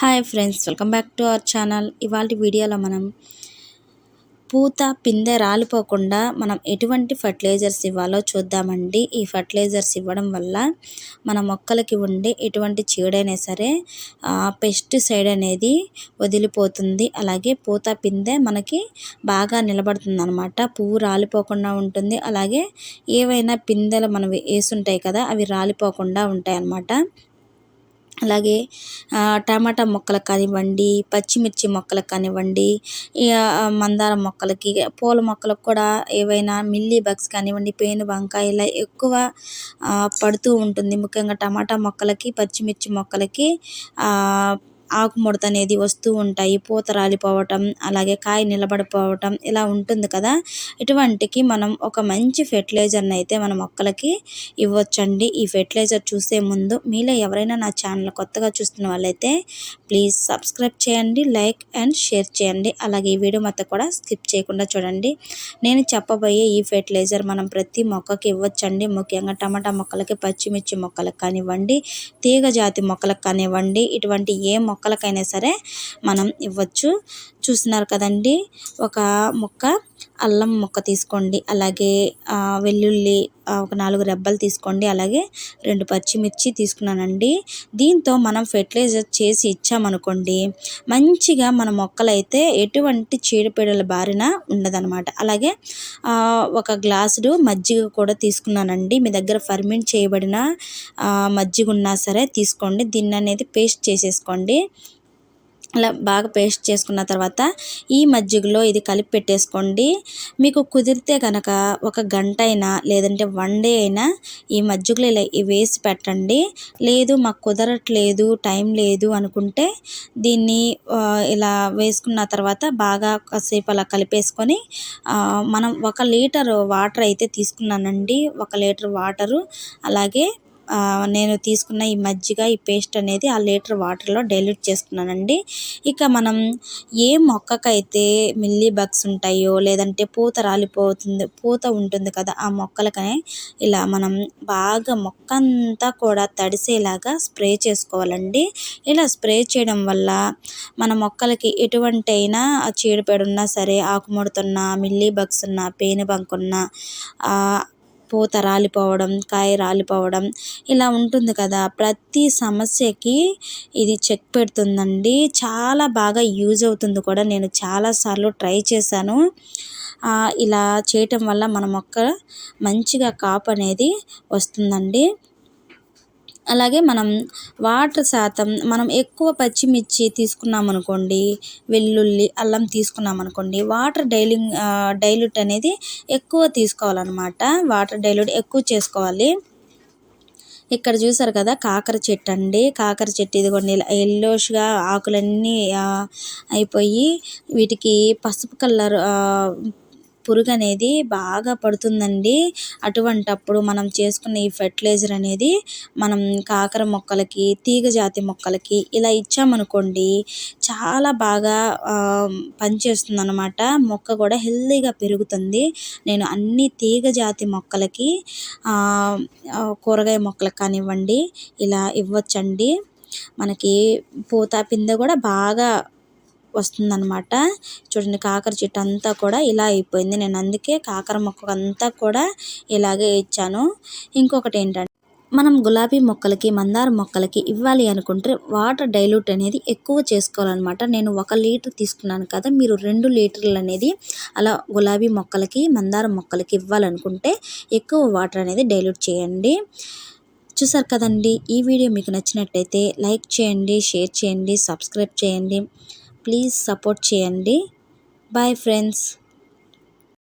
Hi friends, welcome back to our channel. ఇవాళ వీడియోలో మనం పూత పిందె రాలిపోకుండా మనం ఎటువంటి ఫర్టిలైజర్స్ ఇవ్వాలో చూద్దామండి. ఈ ఫర్టిలైజర్స్ ఇవ్వడం వల్ల మన మొక్కలకి ఉండే ఎటువంటి చీడైనా సరే పెస్టిసైడ్ అనేది వదిలిపోతుంది. అలాగే పూత పిందె మనకి బాగా నిలబడుతుంది అన్నమాట. పువ్వు రాలిపోకుండా ఉంటుంది. అలాగే ఏవైనా పిందెలు మనం వేసుంటాయి కదా, అవి రాలిపోకుండా ఉంటాయి అన్నమాట. అలాగే టమాటా మొక్కలకు కానివ్వండి, పచ్చిమిర్చి మొక్కలకు కానివ్వండి, మందారం మొక్కలకి, పూల మొక్కలకు కూడా ఏవైనా మిల్లీ బగ్స్ కానివ్వండి, పేను బంక ఇలా ఎక్కువ పడుతూ ఉంటుంది. ముఖ్యంగా టమాటా మొక్కలకి, పచ్చిమిర్చి మొక్కలకి ఆకుముడత అనేది వస్తూ ఉంటాయి. పూత రాలిపోవటం, అలాగే కాయ నిలబడిపోవటం ఇలా ఉంటుంది కదా. ఇటువంటికి మనం ఒక మంచి ఫెర్టిలైజర్ని అయితే మన మొక్కలకి ఇవ్వచ్చండి. ఈ ఫెర్టిలైజర్ చూసే ముందు మీలో ఎవరైనా నా ఛానల్ కొత్తగా చూస్తున్న వాళ్ళైతే ప్లీజ్ సబ్స్క్రైబ్ చేయండి, లైక్ అండ్ షేర్ చేయండి. అలాగే ఈ వీడియో మొత్తం కూడా స్కిప్ చేయకుండా చూడండి. నేను చెప్పబోయే ఈ ఫెర్టిలైజర్ మనం ప్రతి మొక్కకి ఇవ్వచ్చండి. ముఖ్యంగా టమాటా మొక్కలకి, పచ్చిమిర్చి మొక్కలకు కానివ్వండి, తీగ జాతి మొక్కలకు కానివ్వండి, ఇటువంటి ఏ మొక్కలకైనా సరే మనం ఇవ్వచ్చు. చూస్తున్నారు కదండి, ఒక మొక్క అల్లం మొక్క తీసుకోండి, అలాగే వెల్లుల్లి ఒక 4 రెబ్బలు తీసుకోండి, అలాగే 2 పచ్చిమిర్చి తీసుకున్నానండి. దీంతో మనం ఫెర్టిలైజర్ చేసి ఇచ్చామనుకోండి, మంచిగా మన మొక్కలైతే ఎటువంటి చీడపీడల బారిన ఉండదన్నమాట. అలాగే ఒక గ్లాసుడు మజ్జిగ కూడా తీసుకున్నానండి. మీ దగ్గర ఫర్మెంట్ చేయబడిన మజ్జిగ ఉన్నా సరే తీసుకోండి. దీన్ని అనేది పేస్ట్ చేసేసుకోండి. అలా బాగా పేస్ట్ చేసుకున్న తర్వాత ఈ మజ్జిగలో ఇది కలిపి పెట్టేసుకోండి. మీకు కుదిరితే కనుక ఒక గంట అయినా లేదంటే 1 డే అయినా ఈ మజ్జిగలో ఇలా వేసి పెట్టండి. లేదు మాకు కుదరట్లేదు, టైం లేదు అనుకుంటే దీన్ని ఇలా వేసుకున్న తర్వాత బాగా కాసేపు అలా కలిపేసుకొని మనం 1 లీటర్ వాటర్ అయితే తీసుకున్నానండి. 1 లీటర్ వాటరు, అలాగే నేను తీసుకున్న ఈ మజ్జిగ, ఈ పేస్ట్ అనేది ఆ లీటర్ వాటర్లో డైల్యూట్ చేసుకున్నానండి. ఇక మనం ఏ మొక్కకైతే మిల్లీ బగ్స్ ఉంటాయో లేదంటే పూత రాలిపోతుంది, పూత ఉంటుంది కదా, ఆ మొక్కలకనే ఇలా మనం బాగా మొక్క అంతా కూడా తడిసేలాగా స్ప్రే చేసుకోవాలండి. ఇలా స్ప్రే చేయడం వల్ల మన మొక్కలకి ఎటువంటి అయినా చీడపీడ ఉన్నా సరే, ఆకుముడుతున్నా, మిల్లీ బగ్స్ ఉన్నా, పేను బంక ఉన్నా, పూత రాలిపోవడం, కాయ రాలిపోవడం ఇలా ఉంటుంది కదా, ప్రతి సమస్యకి ఇది చెక్ పెడుతుందండి. చాలా బాగా యూజ్ అవుతుంది కూడా. నేను చాలాసార్లు ట్రై చేశాను. ఇలా చేయటం వల్ల మన మొక్క మంచిగా కాపు అనేది వస్తుందండి. అలాగే మనం వాటర్ శాతం మనం ఎక్కువ పచ్చిమిర్చి తీసుకున్నామనుకోండి, వెల్లుల్లి, అల్లం తీసుకున్నామనుకోండి, వాటర్ డైల్యూట్ అనేది ఎక్కువ తీసుకోవాలన్నమాట. వాటర్ డైల్యూట్ ఎక్కువ చేసుకోవాలి. ఇక్కడ చూసారు కదా, కాకర చెట్టు అండి. కాకర చెట్టు ఇదిగోండి ఇలా ఎల్లోష్గా ఆకులన్నీ అయిపోయి వీటికి పసుపు కలర్ పురుగు అనేది బాగా పడుతుందండి. అటువంటప్పుడు మనం చేసుకున్న ఈ ఫెర్టిలైజర్ అనేది మనం కాకర మొక్కలకి, తీగ జాతి మొక్కలకి ఇలా ఇచ్చామనుకోండి, చాలా బాగా పనిచేస్తుంది అన్నమాట. మొక్క కూడా హెల్తీగా పెరుగుతుంది. నేను అన్ని తీగ జాతి మొక్కలకి, కూరగాయ మొక్కలకు కానివ్వండి ఇలా ఇవ్వచ్చండి. మనకి పూత పిందె కూడా బాగా వస్తుందన్నమాట. చూడండి, కాకర చెట్టు అంతా కూడా ఇలా అయిపోయింది. నేను అందుకే కాకర మొక్క అంతా కూడా ఇలాగే ఇచ్చాను. ఇంకొకటి ఏంటంటే, మనం గులాబీ మొక్కలకి, మందార మొక్కలకి ఇవ్వాలి అనుకుంటే వాటర్ డైల్యూట్ అనేది ఎక్కువ చేసుకోవాలన్నమాట. నేను 1 లీటర్ తీసుకున్నాను కదా, మీరు 2 లీటర్లు అనేది అలా గులాబీ మొక్కలకి, మందార మొక్కలకి ఇవ్వాలనుకుంటే ఎక్కువ వాటర్ అనేది డైల్యూట్ చేయండి. చూసారు కదండి, ఈ వీడియో మీకు నచ్చినట్టయితే లైక్ చేయండి, షేర్ చేయండి, సబ్స్క్రైబ్ చేయండి. ప్లీజ్ సపోర్ట్ చేయండి. Bye friends.